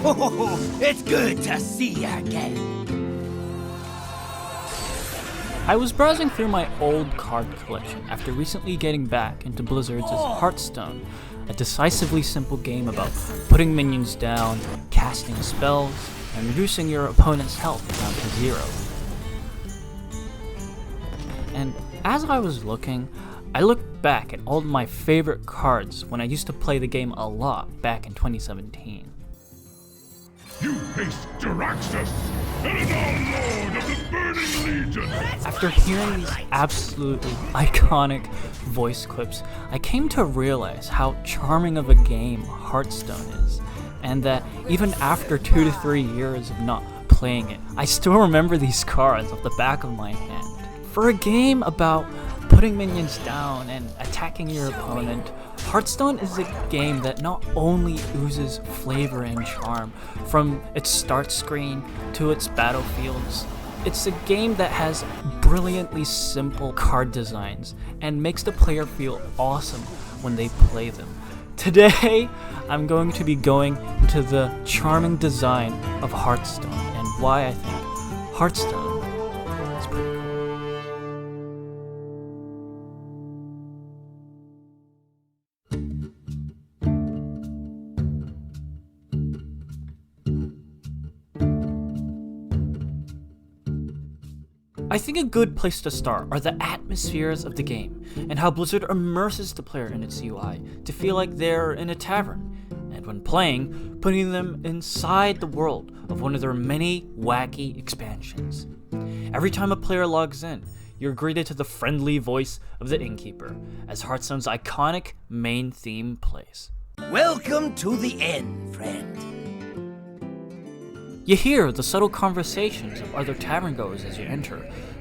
It's good to see you again. I was browsing through my old card collection after recently getting back into Blizzard's Hearthstone, a decisively simple game about putting minions down, casting spells, and reducing your opponent's health down to 0. And as I was looking, I looked back at all of my favorite cards when I used to play the game a lot back in 2017. You face Jaraxxus, Eredar Lord of the Burning Legion! After hearing these absolutely iconic voice clips, I came to realize how charming of a game Hearthstone is, and that even after 2 to 3 years of not playing it, I still remember these cards off the back of my hand. For a game about putting minions down and attacking your opponent, Hearthstone is a game that not only oozes flavor and charm from its start screen to its battlefields, it's a game that has brilliantly simple card designs and makes the player feel awesome when they play them. Today, I'm going to be going into the charming design of Hearthstone and why I think Hearthstone is pretty cool. I think a good place to start are the atmospheres of the game, and how Blizzard immerses the player in its UI to feel like they're in a tavern, and when playing, putting them inside the world of one of their many wacky expansions. Every time a player logs in, you're greeted to the friendly voice of the Innkeeper, as Hearthstone's iconic main theme plays. Welcome to the end, friend. You hear the subtle conversations of other tavern goers as you enter,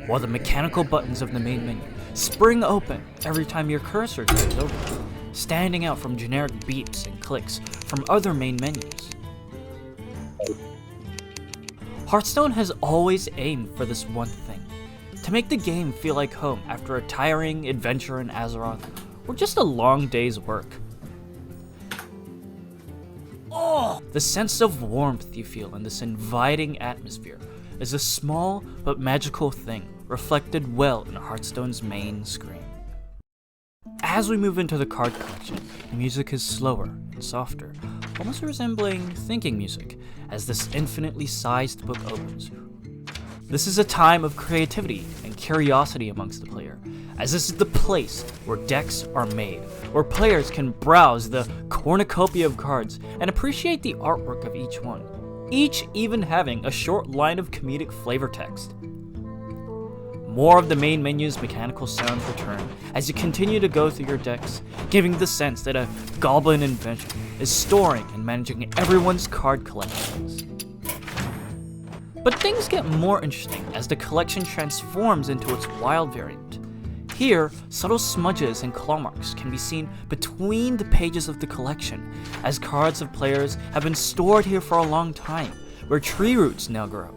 while the mechanical buttons of the main menu spring open every time your cursor goes over them, standing out from generic beeps and clicks from other main menus. Hearthstone has always aimed for this one thing, to make the game feel like home after a tiring adventure in Azeroth, or just a long day's work. The sense of warmth you feel in this inviting atmosphere is a small but magical thing reflected well in Hearthstone's main screen. As we move into the card collection, the music is slower and softer, almost resembling thinking music, as this infinitely sized book opens. This is a time of creativity and curiosity amongst the player, as this is the place where decks are made, where players can browse the cornucopia of cards and appreciate the artwork of each one, each even having a short line of comedic flavor text. More of the main menu's mechanical sounds return as you continue to go through your decks, giving the sense that a goblin inventor is storing and managing everyone's card collections. But things get more interesting as the collection transforms into its wild variant. Here, subtle smudges and claw marks can be seen between the pages of the collection, as cards of players have been stored here for a long time, where tree roots now grow.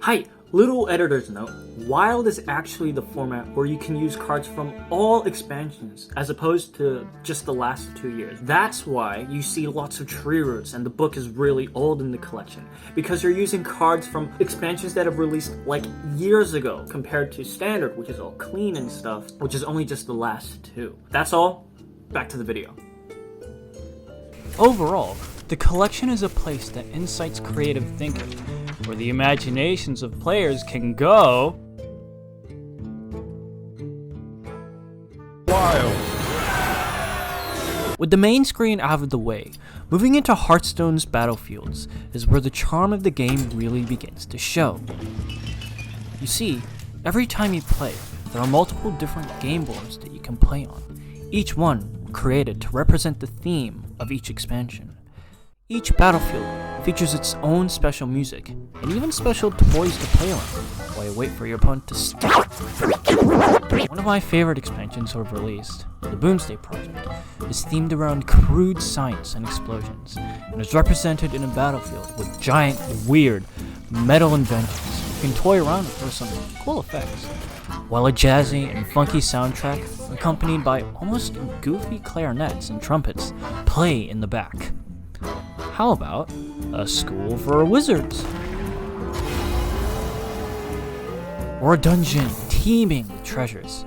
Hi, little editor's note, Wild is actually the format where you can use cards from all expansions, as opposed to just the last 2 years. That's why you see lots of tree roots and the book is really old in the collection, because you're using cards from expansions that have released like years ago, compared to standard, which is all clean and stuff, which is only just the last 2. That's all, back to the video. Overall, the collection is a place that incites creative thinking, where the imaginations of players can go Wild! With the main screen out of the way, moving into Hearthstone's battlefields is where the charm of the game really begins to show. You see, every time you play, there are multiple different game boards that you can play on, each one created to represent the theme of each expansion. Each battlefield features its own special music, and even special toys to play on, while you wait for your opponent to stop. One of my favorite expansions I've released, the Boomsday Project, is themed around crude science and explosions, and is represented in a battlefield with giant, weird, metal inventions you can toy around with for some cool effects, while a jazzy and funky soundtrack, accompanied by almost goofy clarinets and trumpets, play in the back. How about a school for wizards? Or a dungeon teeming with treasures?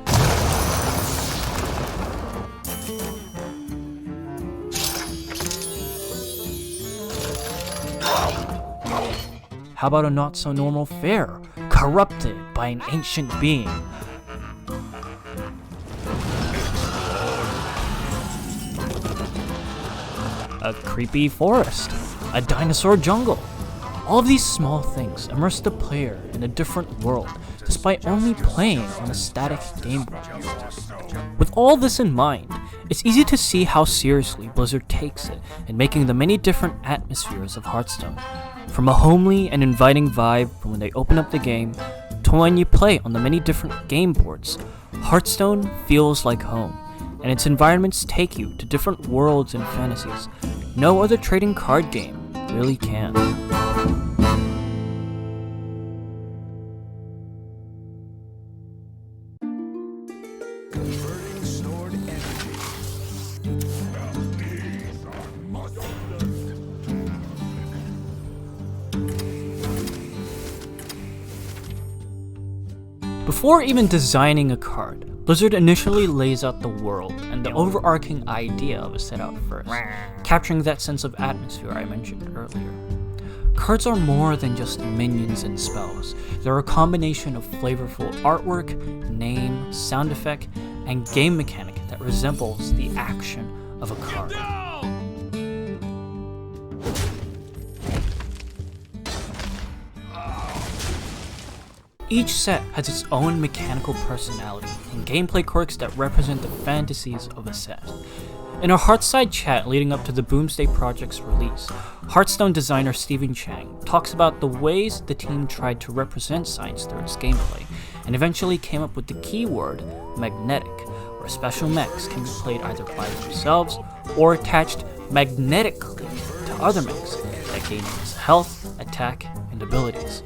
How about a not-so-normal fair, corrupted by an ancient being? A creepy forest, a dinosaur jungle. All of these small things immerse the player in a different world, despite only playing on a static Game Boy. With all this in mind, it's easy to see how seriously Blizzard takes it in making the many different atmospheres of Hearthstone. From a homely and inviting vibe from when they open up the game, to when you play on the many different game boards, Hearthstone feels like home, and its environments take you to different worlds and fantasies no other trading card game really can. Before even designing a card, Blizzard initially lays out the world and the overarching idea of a setup first, capturing that sense of atmosphere I mentioned earlier. Cards are more than just minions and spells. They're a combination of flavorful artwork, name, sound effect, and game mechanic that resembles the action of a card. Each set has its own mechanical personality and gameplay quirks that represent the fantasies of a set. In our Hearthside chat leading up to the Boomsday Project's release, Hearthstone designer Stephen Chang talks about the ways the team tried to represent science through its gameplay, and eventually came up with the keyword magnetic, where special mechs can be played either by themselves or attached magnetically to other mechs that gain health, attack, and abilities.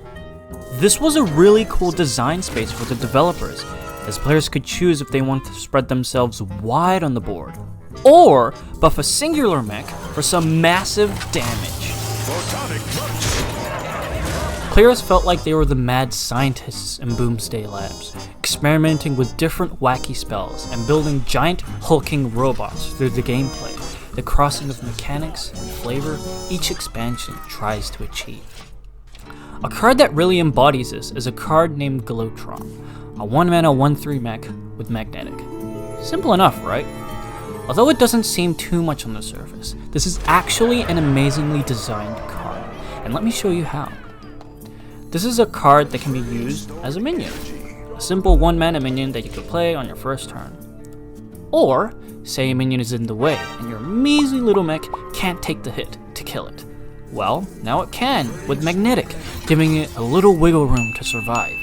This was a really cool design space for the developers, as players could choose if they wanted to spread themselves wide on the board, or buff a singular mech for some massive damage. Players felt like they were the mad scientists in Boomsday Labs, experimenting with different wacky spells and building giant hulking robots through the gameplay, the crossing of mechanics and flavor each expansion tries to achieve. A card that really embodies this is a card named Glowtron, a 1-mana 1/3 mech with magnetic. Simple enough, right? Although it doesn't seem too much on the surface, this is actually an amazingly designed card, and let me show you how. This is a card that can be used as a minion, a simple 1-mana minion that you could play on your first turn. Or, say a minion is in the way and your measly little mech can't take the hit to kill it. Well, now it can, with magnetic, giving it a little wiggle room to survive.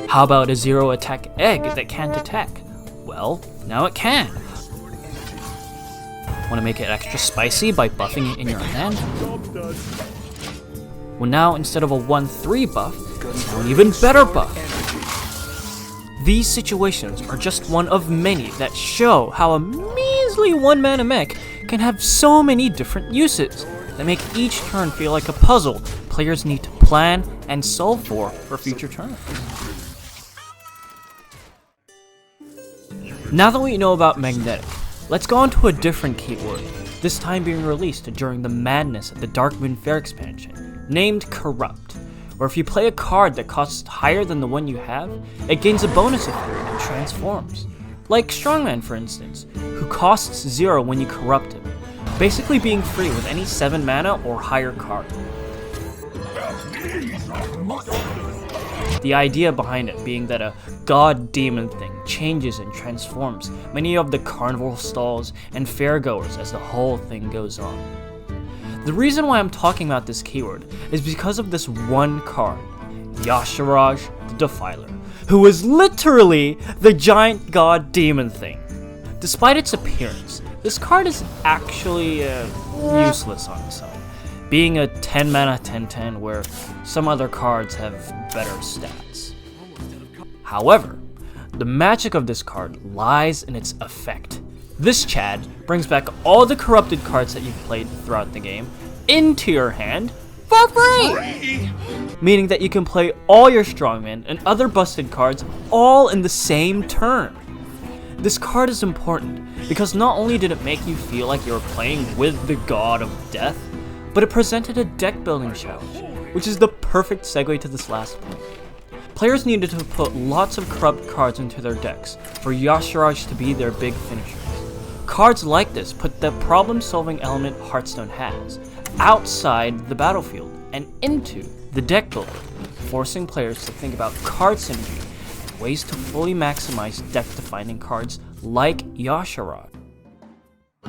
How about a 0 attack egg that can't attack? Well, now it can. Want to make it extra spicy by buffing it in your hand? Well, now instead of a 1/3 buff, it's now an even better buff. These situations are just one of many that show how a measly 1-mana mech can have so many different uses that make each turn feel like a puzzle players need to plan and solve for future turns. Now that we know about magnetic, let's go on to a different keyword, this time being released during the madness of the Darkmoon Fair expansion, named Corrupt, where if you play a card that costs higher than the one you have, it gains a bonus if it transforms. Like Strongman, for instance, who costs 0 when you corrupt him, basically being free with any 7 mana or higher card. The idea behind it being that a god demon thing changes and transforms many of the carnival stalls and fairgoers as the whole thing goes on. The reason why I'm talking about this keyword is because of this one card, Yasharaj the Defiler, who is literally the giant god demon thing. Despite its appearance, this card is actually useless on its own, being a 10 mana 10/10 where some other cards have better stats. However, the magic of this card lies in its effect, This Chad brings back all the corrupted cards that you've played throughout the game into your hand for free! Meaning that you can play all your strongmen and other busted cards all in the same turn. This card is important because not only did it make you feel like you were playing with the god of death, but it presented a deck building challenge, which is the perfect segue to this last point. Players needed to put lots of corrupt cards into their decks for Yashiraj to be their big finishers. Cards like this put the problem-solving element Hearthstone has outside the battlefield and into the deck builder, forcing players to think about card synergy and ways to fully maximize deck-defining cards like Yashiraj.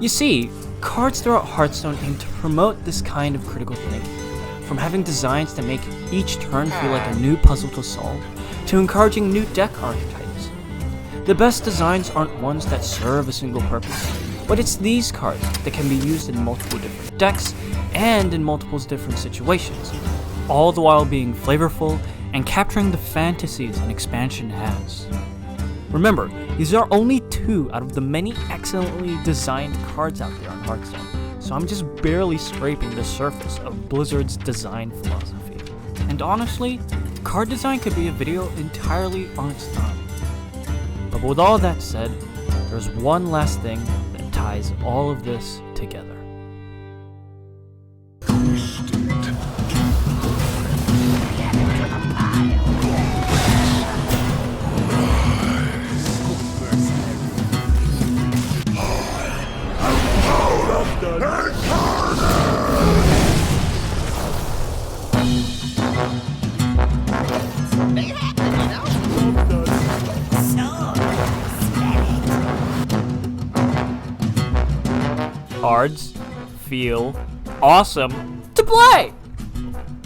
You see, cards throughout Hearthstone aim to promote this kind of critical thinking, from having designs that make each turn feel like a new puzzle to solve, to encouraging new deck archetypes. The best designs aren't ones that serve a single purpose, but it's these cards that can be used in multiple different decks and in multiple different situations, all the while being flavorful and capturing the fantasies an expansion has. Remember, these are only 2 out of the many excellently designed cards out there on Hearthstone, so I'm just barely scraping the surface of Blizzard's design philosophy. And honestly, card design could be a video entirely on its own. But with all that said, there's one last thing that ties all of this together. Cards feel awesome to play!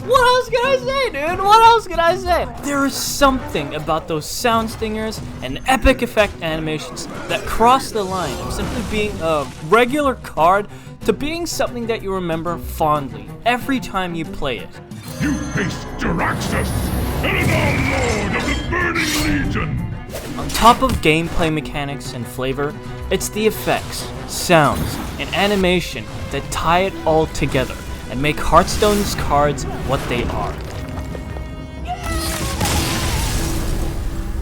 What else can I say, dude? What else can I say? There is something about those sound stingers and epic effect animations that cross the line of simply being a regular card to being something that you remember fondly every time you play it. You face Jaraxxus, Eredon Lord of the Burning Legion! On top of gameplay mechanics and flavor, it's the effects, sounds, and animation that tie it all together and make Hearthstone's cards what they are.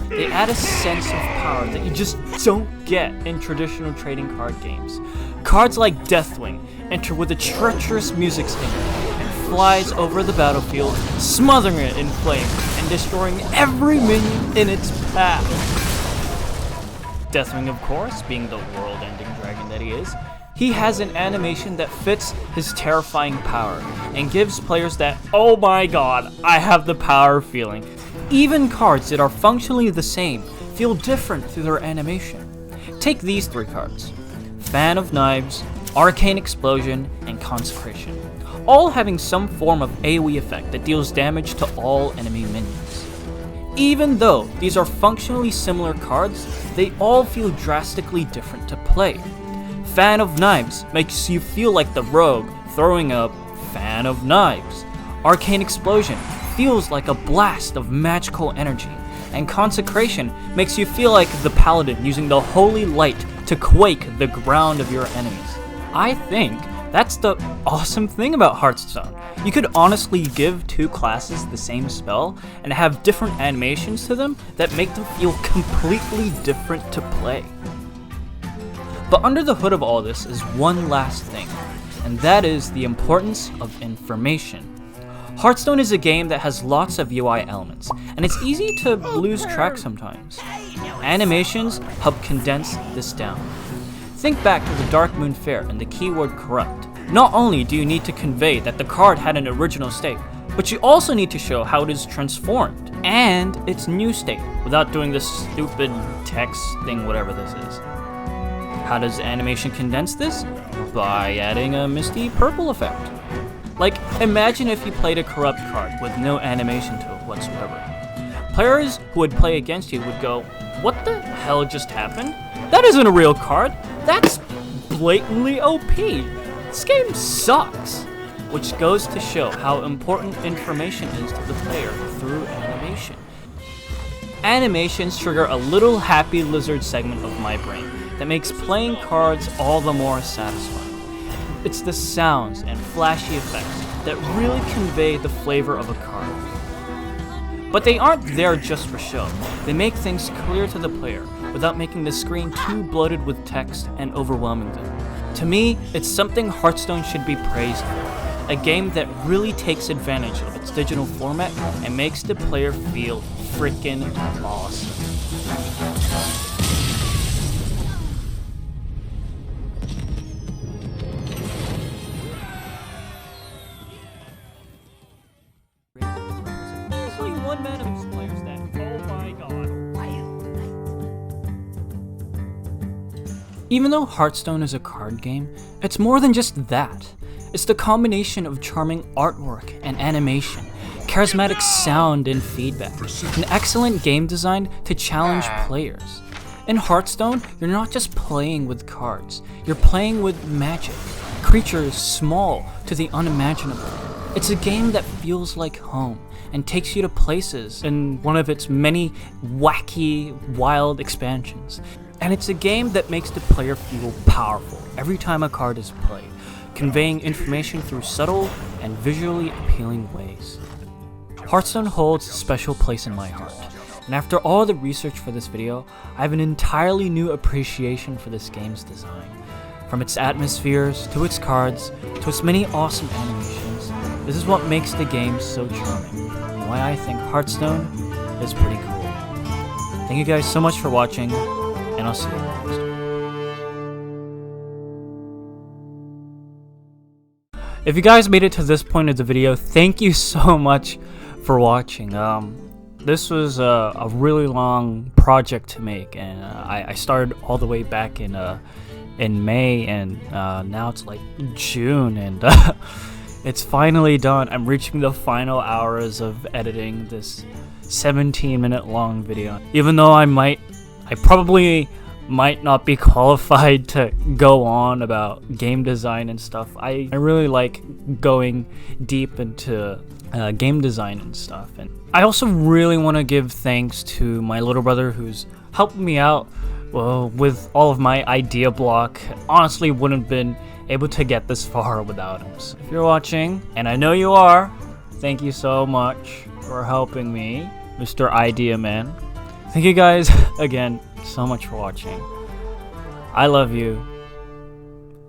They add a sense of power that you just don't get in traditional trading card games. Cards like Deathwing enter with a treacherous music stinger and flies over the battlefield, smothering it in flames and destroying every minion in its path. Deathwing, of course, being the world-ending dragon that he is, he has an animation that fits his terrifying power and gives players that, oh my god, I have the power feeling. Even cards that are functionally the same feel different through their animation. Take these 3 cards: Fan of Knives, Arcane Explosion, and Consecration, all having some form of AoE effect that deals damage to all enemy minions. Even though these are functionally similar cards, they all feel drastically different to play. Fan of Knives makes you feel like the rogue throwing a fan of knives. Arcane Explosion feels like a blast of magical energy, and Consecration makes you feel like the paladin using the holy light to quake the ground of your enemies. I think that's the awesome thing about Hearthstone. You could honestly give 2 classes the same spell and have different animations to them that make them feel completely different to play. But under the hood of all this is one last thing, and that is the importance of information. Hearthstone is a game that has lots of UI elements, and it's easy to lose track sometimes. Animations help condense this down. Think back to the Dark Moon Fair and the keyword corrupt. Not only do you need to convey that the card had an original state, but you also need to show how it is transformed and its new state without doing this stupid text thing, whatever this is. How does animation condense this? By adding a misty purple effect. Like, imagine if you played a corrupt card with no animation to it whatsoever. Players who would play against you would go, what the hell just happened? That isn't a real card. That's blatantly OP. This game sucks. Which goes to show how important information is to the player through animation. Animations trigger a little happy lizard segment of my brain, that makes playing cards all the more satisfying. It's the sounds and flashy effects that really convey the flavor of a card. But they aren't there just for show. They make things clear to the player without making the screen too bloated with text and overwhelming them. To me, it's something Hearthstone should be praised for. A game that really takes advantage of its digital format and makes the player feel freaking awesome. There's only one man of these players that, oh my god. Even though Hearthstone is a card game, it's more than just that. It's the combination of charming artwork and animation, charismatic sound and feedback, and excellent game design to challenge players. In Hearthstone, you're not just playing with cards, you're playing with magic, creatures small to the unimaginable. It's a game that feels like home and takes you to places in one of its many wacky, wild expansions. And it's a game that makes the player feel powerful every time a card is played, conveying information through subtle and visually appealing ways. Hearthstone holds a special place in my heart, and after all the research for this video, I have an entirely new appreciation for this game's design. From its atmospheres, to its cards, to its many awesome animations, this is what makes the game so charming, and why I think Hearthstone is pretty cool. Thank you guys so much for watching, and I'll see you next time. If you guys made it to this point of the video, thank you so much for watching. This was a really long project to make, and I started all the way back in May, and now it's like June, and it's finally done. I'm reaching the final hours of editing this 17-minute long video. Even though I probably might not be qualified to go on about game design and stuff. I really like going deep into game design and stuff. And I also really want to give thanks to my little brother who's helped me out with all of my idea block. Honestly, wouldn't have been able to get this far without him. So if you're watching, and I know you are, thank you so much for helping me, Mr. Idea Man. Thank you guys again so much for watching. I love you,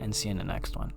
and see you in the next one.